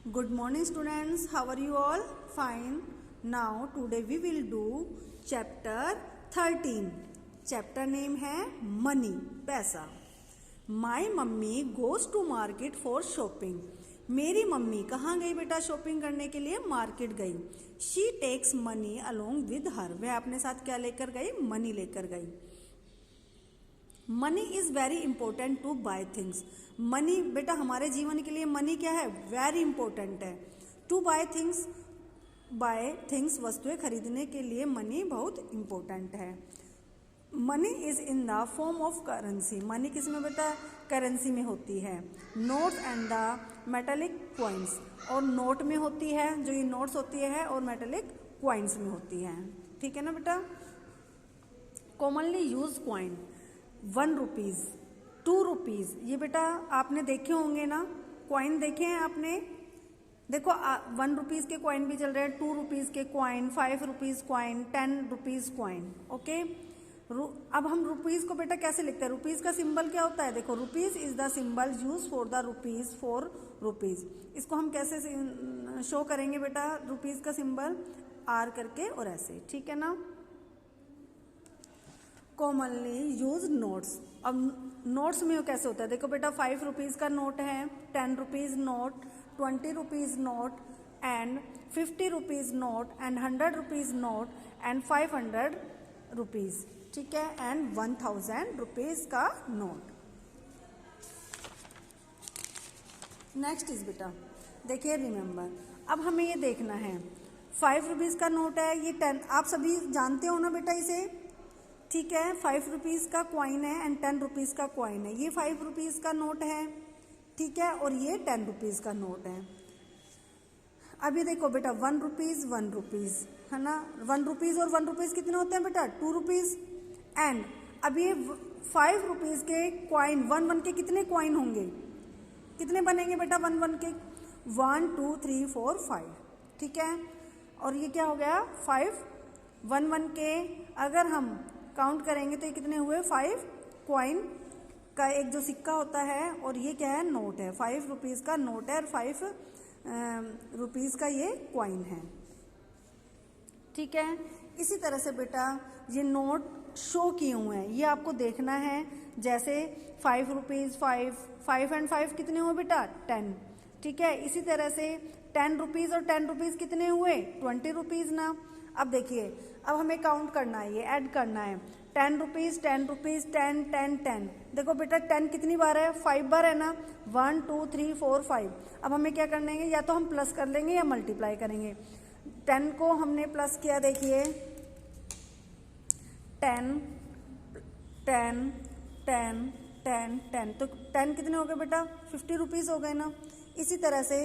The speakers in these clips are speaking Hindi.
Good morning students, how are you all? Fine. Now today we will do chapter 13. Chapter name है money, पैसा. My mummy goes to market for shopping. मेरी मम्मी कहाँ गई बेटा शॉपिंग करने के लिए? मार्केट गई. She takes money along with her. वह अपने साथ क्या लेकर गई? मनी लेकर गई. Money is very important to buy things. Money बेटा हमारे जीवन के लिए मनी क्या है? वेरी इंपॉर्टेंट है. टू बाय थिंग्स वस्तुएं खरीदने के लिए मनी बहुत इंपॉर्टेंट है. Money is in the form of currency. Money किस में बेटा? करेंसी में होती है. Notes and the metallic coins. और नोट में होती है, जो ये नोट्स होती है, और मेटेलिक कॉइन्स में होती है. ठीक है ना बेटा. Commonly use coin 1 rupees, 2 rupees. ये बेटा आपने देखे होंगे ना, कॉइन देखे हैं आपने? देखो 1 रुपीज़ के कॉइन भी चल रहे हैं, 2 रुपीज़ के coin, 5 rupees coin, 10 rupees coin. Okay. अब हम रुपीज़ को बेटा कैसे लिखते हैं? रुपीज़ का सिंबल क्या होता है? देखो rupees is the symbol use for the rupees for rupees. इसको हम कैसे शो करेंगे बेटा? रुपीज़ का सिंबल आर करके और ऐसे. ठीक है ना. Commonly use notes. अब नोट्स में कैसे होता है? देखो बेटा 5 रुपीज़ का नोट है, 10 rupees note, 20 rupees note and 50 rupees note and 100 rupees note and 500 rupees. ठीक है. एंड 1000 रुपीज़ का नोट. नेक्स्ट इज बेटा देखिए रिमेंबर. अब हमें ये देखना है 5 रुपीज़ का नोट है, ये 10, आप सभी जानते हो ना बेटा इसे. ठीक है. 5 रुपीज़ का कॉइन है एंड 10 रुपीज़ का कॉइन है. ये 5 रुपीज़ का नोट है. ठीक है. और ये 10 रुपीज़ का नोट है. अब ये देखो बेटा 1 रुपीज़ 1 रुपीज़ है ना. 1 रुपीज़ और 1 रुपीज़ कितने होते हैं बेटा? 2 रुपीज़. एंड अब ये 5 रुपीज़ के कॉइन 1 के कितने कॉइन होंगे? कितने बनेंगे बेटा 1 के? 1 2 3 4 5. ठीक है. और ये क्या हो गया? 5 1 के अगर हम काउंट करेंगे तो ये कितने हुए? 5 कॉइन का एक जो सिक्का होता है, और ये क्या है? नोट है. 5 रुपीज़ का नोट है और 5 रुपीज़ का ये कॉइन है. ठीक है. इसी तरह से बेटा ये नोट शो किए हुए हैं, ये आपको देखना है. जैसे 5 रुपीज़ 5 एंड 5 कितने हुए बेटा? 10. ठीक है. इसी तरह से 10 रुपीज़ और 10 रुपीज़ कितने हुए? 20 रुपीज़ ना. अब देखिए, अब हमें काउंट करना है, ये ऐड करना है. 10 रुपीज़ 10 रुपीज़ 10 10 10. देखो बेटा 10 कितनी बार है? 5 बार है ना. 1 2 3 4 5. अब हमें क्या करना है? या तो हम प्लस कर लेंगे या मल्टीप्लाई करेंगे. 10 को हमने प्लस किया, देखिए 10 10 10 10 10. तो 10 कितने हो गए बेटा? 50 रुपीज़ हो गए ना. इसी तरह से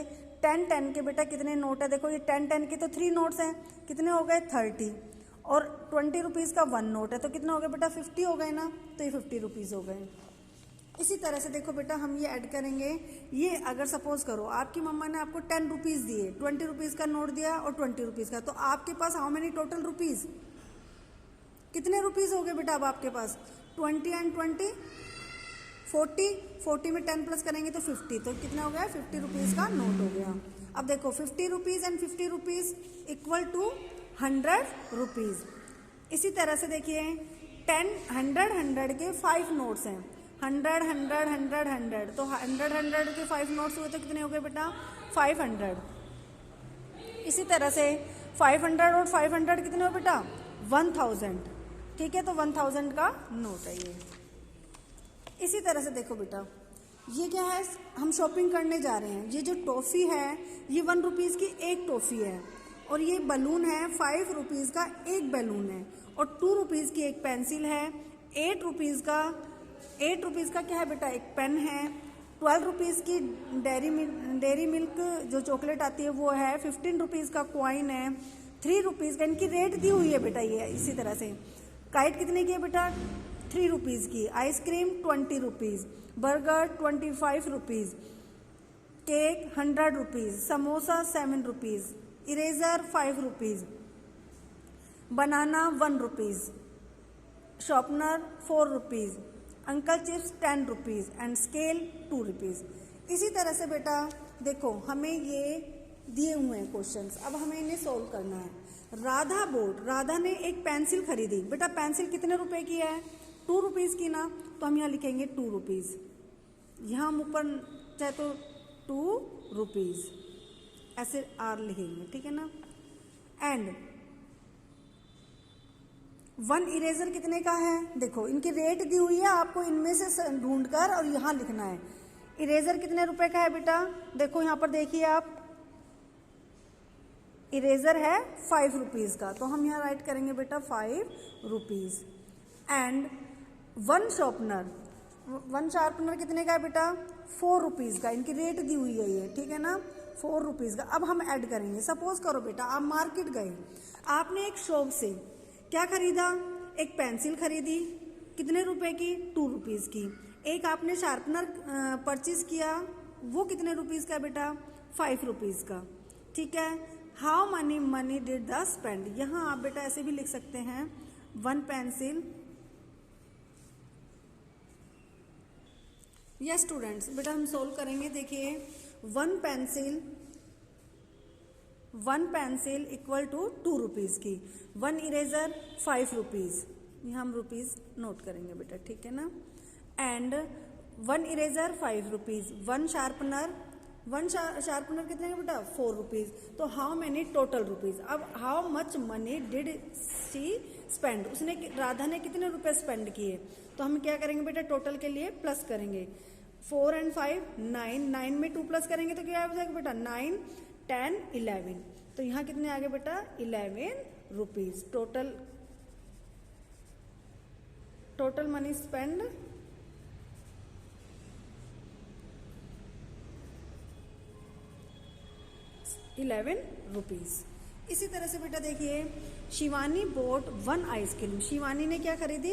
10 10 के बेटा कितने नोट है? देखो ये 10 10 के तो 3 नोट्स हैं. कितने हो गए? 30. और 20 रुपीज़ का 1 नोट है, तो कितना हो गया बेटा? 50 हो गए ना. तो ये 50 रुपीज़ हो गए. इसी तरह से देखो बेटा हम ये ऐड करेंगे. ये अगर सपोज करो आपकी मम्मा ने आपको 10 रुपीज़ दिए, 20 रुपीज़ का नोट दिया और 20 रुपीज़ का, तो आपके पास हाउ मेनी टोटल रुपीज़? कितने रुपीज़ हो गए बेटा अब आपके पास? 20 एंड 20 40 में 10 प्लस करेंगे तो 50. तो कितना हो गया? 50 रुपीज़ का नोट हो गया. अब देखो 50 rupees and 50 rupees equal to 100 rupees. इसी तरह से देखिए 10 100 के 5 नोट्स हैं. 100 100 100 100. तो 100 के 5 नोट्स हुए तो कितने हो गए बेटा? 500. इसी तरह से 500 और 500 कितने हो बेटा? 1000. ठीक है. तो 1000 का नोट है ये. इसी तरह से देखो बेटा ये क्या है? हम शॉपिंग करने जा रहे हैं. ये जो टॉफ़ी है ये 1 रुपीज़ की एक टॉफ़ी है, और ये बलून है 5 रुपीज़ का एक बैलून है, और 2 रुपीज़ की एक पेंसिल है. 8 रुपीज़ का क्या है बेटा? एक पेन है. 12 रुपीज़ की डेयरी मिल्क जो चॉकलेट आती है वो है. 15 रुपीज़ का कॉइन है. 3 रुपीज़ का, इनकी रेट दी हुई है बेटा ये. इसी तरह से काइट कितने की है बेटा? 3 रुपीज़ की. Ice cream 20 rupees. Burger 25 rupees. Cake 100 rupees. Samosa 7 rupees. Eraser 5 rupees. Banana 1 rupees. Sharpener 4 rupees. Uncle Chips 10 rupees and scale 2 rupees. इसी तरह से बेटा देखो हमें ये दिए हुए हैं क्वेश्चंस, अब हमें इन्हें सोल्व करना है। राधा बोर्ड, राधा ने एक पेंसिल खरीदी। बेटा पेंसिल कितने रुपए की है? 2 रुपीज़ की ना, तो हम यहाँ लिखेंगे 2 रुपीज़। यहाँ हम ऊपर चाहे तो 2 रुपीज़ ऐसे आर लिखेंगे, ठीक है ना। एंड 1 इरेजर कितने का है? देखो इनकी रेट दी हुई है, आपको इनमें से ढूंढकर और यहाँ लिखना है। इरेजर कितने रुपए का है बेटा? देखो यहाँ पर देखिए आप, इरेजर है 5 रुपीज़ का, तो हम यहाँ राइट करेंगे बेटा 5 रुपीज़। एंड 1 शार्पनर, 1 शार्पनर कितने का है बेटा? 4 रुपीज़ का। इनकी रेट दी हुई है ये, ठीक है ना, 4 रुपीज़ का। अब हम ऐड करेंगे। सपोज करो बेटा आप मार्केट गए, आपने एक शॉप से क्या खरीदा? एक पेंसिल खरीदी, कितने रुपए की? 2 रुपीज़ की। एक आपने शार्पनर परचेज किया, वो कितने रुपीज़ का बेटा? 5 रुपीज़ का, ठीक है। How many did the spend, यहाँ आप बेटा ऐसे भी लिख सकते हैं 1 पेंसिल। यस स्टूडेंट्स, बेटा हम सोल्व करेंगे। देखिए 1 पेंसिल इक्वल टू 2 रुपीज़ की, 1 इरेजर 5 रुपीज़, यहाँ हम रुपीज़ नोट करेंगे बेटा, ठीक है ना। And 1 eraser 5 rupees, 1 sharpener, 1 sharpener कितने का बेटा? 4 रुपीज़। तो हाउ मैनी टोटल रुपीज़। अब how much money did she spend, उसने, राधा ने कितने रुपए स्पेंड किए? तो हम क्या करेंगे बेटा? टोटल के लिए प्लस करेंगे। 4 and 5 9, 9 में 2 प्लस करेंगे तो क्या हो जाएगा बेटा? 9 10 11। तो यहाँ कितने आ गए बेटा? 11 rupees. Total money spend 11 rupees. इसी तरह से बेटा देखिए शिवानी बोट 1 आइसक्रीम, शिवानी ने क्या खरीदी?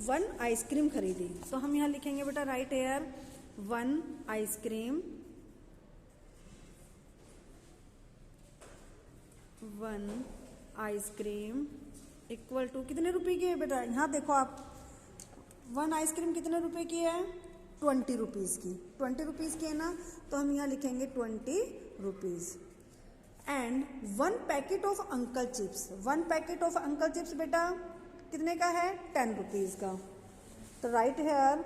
1 आइसक्रीम खरीदी। तो हम यहाँ लिखेंगे बेटा right here 1 ice cream, 1 ice cream equal to कितने रुपए की है बेटा? यहाँ देखो आप, 1 आइसक्रीम कितने रुपए की है? 20 रुपीज़ की। 20 रुपीज़ की है ना, तो हम यहाँ लिखेंगे 20 rupees. And 1 packet of Uncle chips, 1 packet of Uncle chips बेटा कितने का है? 10 रुपीज़ का। तो राइट हेयर,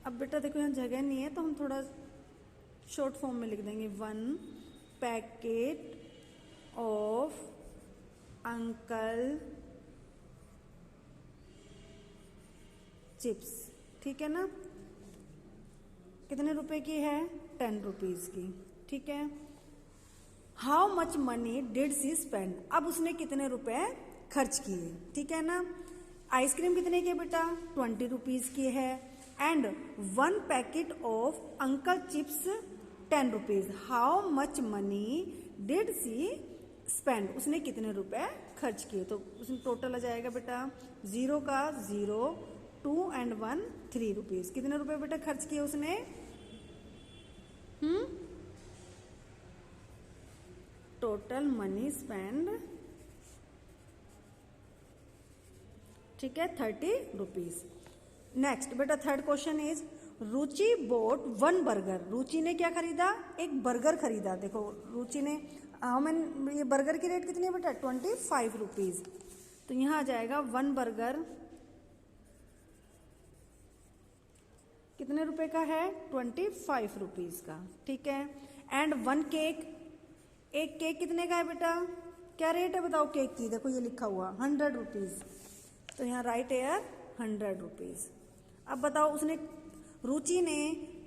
अब बेटा देखो यहाँ जगह नहीं है तो हम थोड़ा शॉर्ट फॉर्म में लिख देंगे 1 पैकेट ऑफ अंकल चिप्स, ठीक है ना। कितने रुपए की है? 10 रुपीज़ की, ठीक है। How much money did she spend, अब उसने कितने रुपए खर्च किए, ठीक है ना। आइसक्रीम कितने की है बेटा? 20 रुपीज़ की है। And 1 packet of Uncle Chips 10 rupees. How much money did she spend, उसने कितने रुपए खर्च किए? तो उसमें टोटल आ जाएगा बेटा 0 का 0, 2 and 1 3 रुपीज़। कितने रुपए बेटा खर्च किए उसने? टोटल मनी स्पेंड, ठीक है, 30 रुपीज़। नेक्स्ट बेटा third question is Ruchi bought 1 burger, Ruchi ने क्या खरीदा? एक बर्गर खरीदा। देखो रुचि ने, ये बर्गर की रेट कितनी है बेटा? 25 रुपीज़। तो यहाँ आ जाएगा 1 बर्गर कितने रुपए का है? 25 रुपीज़ का, ठीक है। एंड 1 केक, एक केक कितने का है बेटा? क्या रेट है बताओ केक की? देखो ये लिखा हुआ 100 रुपीज़। तो यहाँ राइट हेयर 100 रुपीज़। अब बताओ उसने, रुचि ने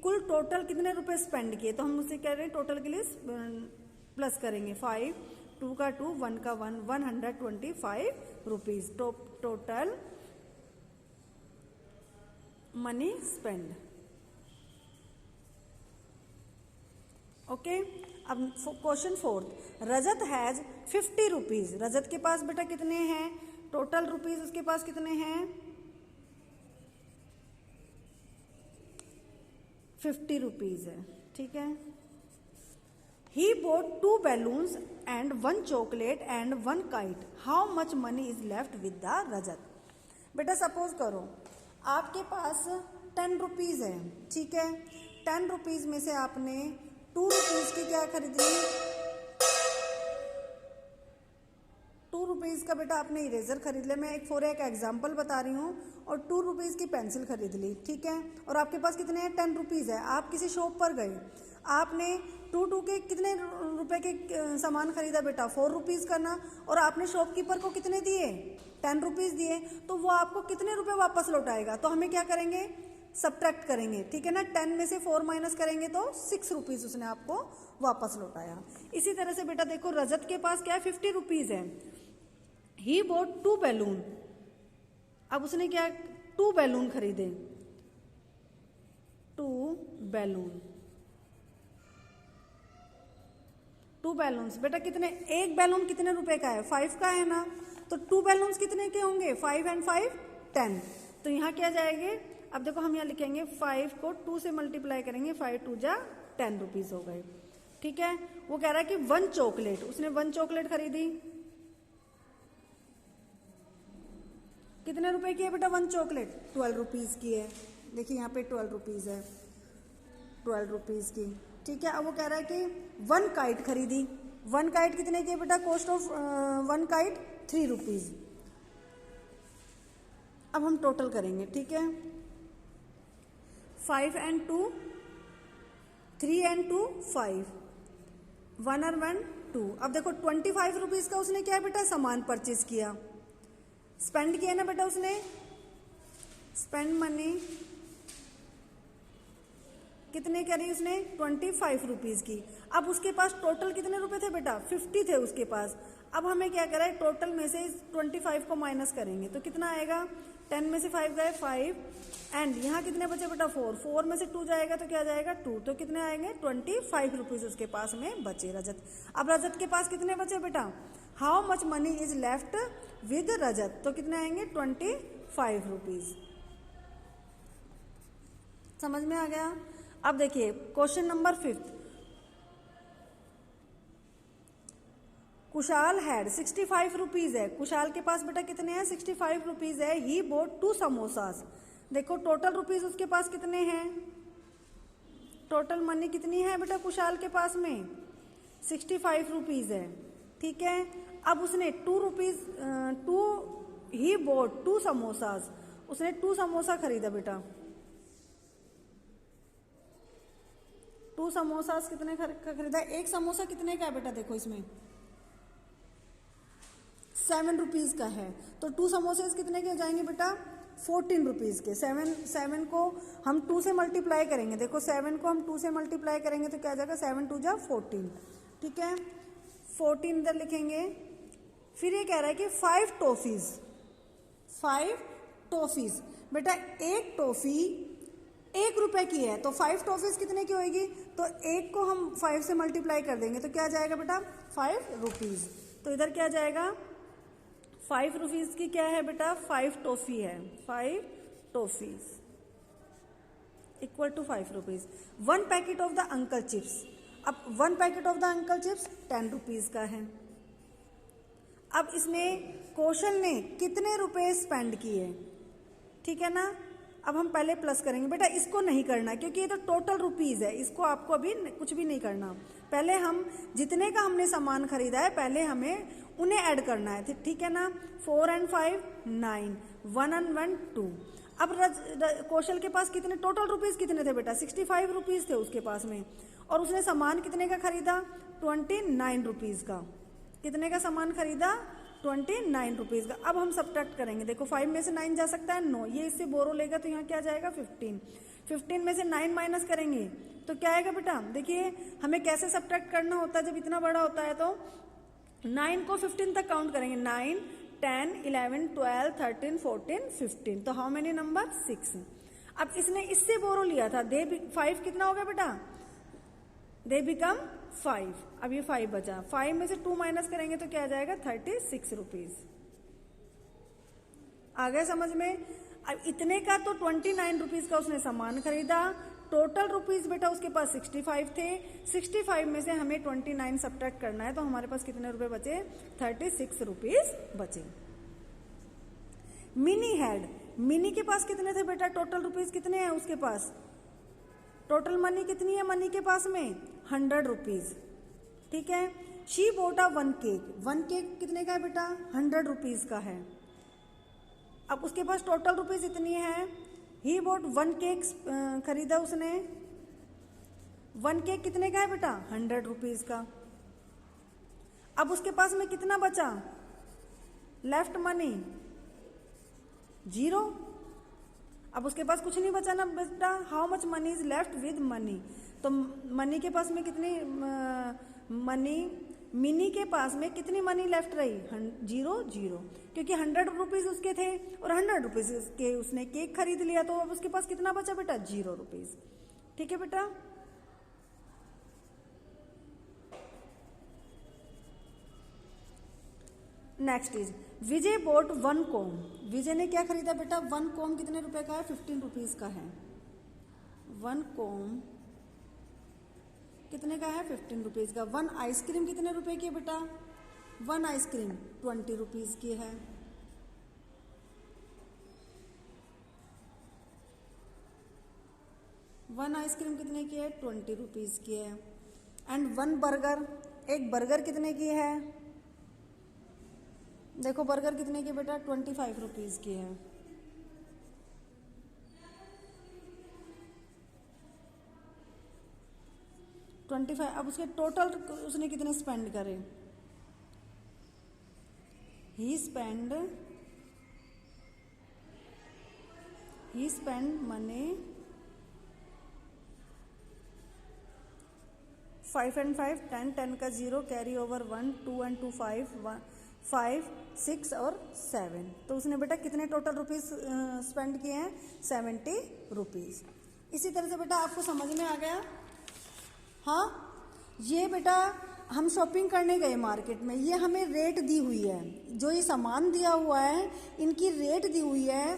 कुल टोटल कितने रुपए स्पेंड किए? तो हम उसे कह रहे हैं टोटल के लिए प्लस करेंगे 5, 2 का 2, 1 का 1, 125 rupees. Total money spend, okay. अब क्वेश्चन 4, रजत हैज 50 रुपीज़, रजत के पास बेटा कितने हैं? टोटल रुपीज़ उसके पास कितने हैं? 50 रुपीज़ है, ठीक है। He bought 2 balloons and 1 chocolate and 1 kite, how much money is left with the Rajat. बेटा सपोज करो आपके पास 10 रुपीज़ है, ठीक है। ₹10 में से आपने ₹2 की क्या खरीद ली, ₹2 का बेटा आपने इरेजर खरीद लिया। मैं एक एग्जाम्पल बता रही हूँ, और ₹2 की पेंसिल खरीद ली, ठीक है। और आपके पास कितने हैं, ₹10 है। आप किसी शॉप पर गए, आपने टू के कितने रुपए के सामान खरीदा बेटा, ₹4 का ना, और आपने शॉपकीपर को कितने दिए, ₹10 दिए, तो वो आपको कितने रुपए वापस लौटाएगा। तो हमें क्या करेंगे, सब्ट्रैक्ट करेंगे, ठीक है ना। 10 में से 4 माइनस करेंगे तो ₹6 उसने आपको वापस लौटाया। इसी तरह से बेटा देखो, रजत के पास क्या है, ₹50 है। ही बॉट 2 बैलून, अब उसने क्या 2 बैलून खरीदे, 2 बैलून, 2 बैलून्स बेटा कितने, एक बैलून कितने रुपए का है, 5 का है ना, तो 2 बैलून्स कितने के होंगे, 5 and 5 10। तो यहाँ क्या जाएंगे, अब देखो हम यहाँ लिखेंगे 5 को 2 से मल्टीप्लाई करेंगे, 5 2 जा ₹10 हो गए, ठीक है। वो कह रहा है कि 1 चॉकलेट, उसने 1 चॉकलेट खरीदी, कितने रुपए की है बेटा 1 चॉकलेट, ₹12 की है। देखिए यहाँ पे ₹12 है, ₹12 की, ठीक है। अब वो कह रहा है कि 1 काइट खरीदी, 1 काइट कितने की है बेटा, कॉस्ट ऑफ 1 काइट ₹3। अब हम टोटल करेंगे, ठीक है। 5 and 2, 3 and 2 5, 1 और 1 2। अब देखो ₹25 का उसने क्या है बेटा, सामान परचेज किया, स्पेंड किया ना बेटा उसने, स्पेंड मनी कितने करी उसने, ₹25 की। अब उसके पास टोटल कितने रुपए थे बेटा, 50 थे उसके पास। अब हमें क्या करा है, टोटल में से 25 को माइनस करेंगे तो कितना आएगा, 10 में से 5 गए 5, एंड यहाँ कितने बचे बेटा 4, 4 में से 2 जाएगा तो क्या जाएगा 2, तो कितने आएंगे ₹25 उसके पास में बचे रजत। अब रजत के पास कितने बचे बेटा, how much money is left with Rajat, तो कितने आएंगे ₹25। समझ में आ गया। अब देखिए क्वेश्चन नंबर 5, कुशाल हैड ₹65 है, कुशाल के पास बेटा कितने हैं, ₹65 है। ही बोट 2 समोसास, देखो टोटल रुपीज उसके पास कितने हैं, टोटल मनी कितनी है बेटा कुशाल के पास में, ₹65 है, ठीक है। अब उसने ही बोट 2 समोसास, उसने 2 समोसा खरीदा बेटा, 2 समोसास कितने का खरीदा, एक समोसा कितने का है बेटा, देखो इसमें ₹7 का है, तो 2 समोसे कितने के हो जाएंगे बेटा, ₹14 के। 7 को हम 2 से मल्टीप्लाई करेंगे, देखो 7 को हम 2 से मल्टीप्लाई करेंगे तो क्या जाएगा, 7 2 जा 14, ठीक है। 14 इधर लिखेंगे। फिर ये कह रहा है कि 5 टॉफीज बेटा, एक टॉफी ₹1 की है, तो 5 टॉफीज कितने की होगी, तो 1 को हम 5 से मल्टीप्लाई कर देंगे तो क्या जाएगा बेटा ₹5। तो इधर क्या जाएगा, ₹5 की क्या है बेटा, 5 टॉफी है, 5 toffees equal to ₹5। 1 packet of the Uncle Chips, अब 1 packet of the Uncle Chips ₹10 का है। अब इसने कौशल ने कितने रुपए स्पेंड किए, ठीक है ना। अब हम पहले प्लस करेंगे बेटा, इसको नहीं करना क्योंकि ये तो टोटल रुपीज है, इसको आपको अभी कुछ भी नहीं करना। पहले हम जितने का हमने सामान खरीदा है पहले हमें उन्हें ऐड करना है, ठीक है ना। 4 and 5 9, 1 and 1 2। अब कौशल के पास कितने टोटल रुपीज कितने थे बेटा, ₹65 थे उसके पास में, और उसने सामान कितने का खरीदा, ₹29 का। कितने का सामान खरीदा, ₹29 का। अब हम सब्ट्रैक्ट करेंगे, देखो 5 में से 9 जा सकता है, 9, ये इससे बोरो लेगा तो यहाँ क्या जाएगा 15, 15 में से 9 माइनस करेंगे तो क्या आएगा बेटा, देखिए हमें कैसे सब्ट्रैक्ट करना होता है जब इतना बड़ा होता है, तो 9 को 15 तक काउंट करेंगे, 9 10 11 12 13 14 15, तो हाउ मेनी नंबर 6। अब इसने इससे बोरो लिया था, 5 कितना होगा बेटा, दे बिकम 5, अब ये 5 बचा, 5 में से 2 माइनस करेंगे तो क्या आ जाएगा ₹36। आ गया समझ में। अब इतने का तो ₹29 का उसने सामान खरीदा, टोटल रुपीज बेटा उसके पास 65 थे, 65 में से हमें 29 सब्ट्रैक्ट करना है तो हमारे पास कितने रुपए बचे, ₹36 बचे। मिनी हैड, मिनी के पास कितने थे बेटा, टोटल रुपीज कितने हैं उसके पास, टोटल मनी कितनी है मनी के पास में 100 रुपीज़, ठीक है। शी बोटा 1 केक, 1 केक कितने का है बेटा 100 रुपीज़ का है। अब उसके पास टोटल रुपीज़ इतनी है, ही बोट 1 केक खरीदा उसने, 1 केक कितने का है बेटा 100 रुपीज़ का। अब उसके पास में कितना बचा, लेफ्ट मनी 0। अब उसके पास कुछ नहीं बचा ना बेटा, how much money is left with money, तो मनी के पास में कितनी मिनी के पास में कितनी मनी लेफ्ट रही 0, क्योंकि 100 रुपीज़ उसके थे और 100 रुपीज़ के उसने केक खरीद लिया, तो अब उसके पास कितना बचा बेटा 0 रुपीज़, ठीक है बेटा। नेक्स्ट इज विजय बोट 1 कोम, विजय ने क्या खरीदा बेटा 1 कोम कितने रुपए का है 15 रुपीज़ का है। 1 कोम कितने का है 15 रुपीज़ का। 1 आइसक्रीम कितने रुपए की है बेटा, 1 आइसक्रीम 20 रुपीज़ की है। वन आइसक्रीम कितने की है 20 रुपीज़ की है। एंड 1 बर्गर, एक बर्गर कितने की है, देखो बर्गर कितने की बेटा 25 रुपीज़ की है। अब उसके टोटल उसने कितने स्पेंड करे, ही स्पेंड मनी 5 and 5 10, 10 का 0 कैरी ओवर 1, 2 and 2 5, 6 और 7, तो उसने बेटा कितने टोटल रुपीज़ स्पेंड किए हैं 70 रुपीज़। इसी तरह से बेटा आपको समझ में आ गया। हाँ, ये बेटा हम शॉपिंग करने गए मार्केट में, ये हमें रेट दी हुई है, जो ये सामान दिया हुआ है इनकी रेट दी हुई है।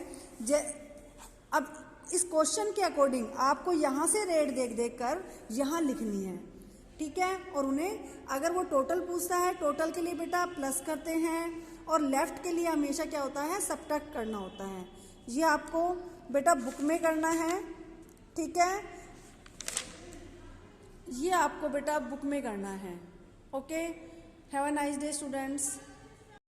अब इस क्वेश्चन के अकॉर्डिंग आपको यहाँ से रेट देख देख कर यहाँ लिखनी है, ठीक है। और उन्हें अगर वो टोटल पूछता है, टोटल के लिए बेटा प्लस करते हैं और लेफ्ट के लिए हमेशा क्या होता है सब्ट्रैक्ट करना होता है। ये आपको बेटा बुक में करना है, ठीक है, ये आपको बेटा बुक में करना है। Okay, have a nice day students.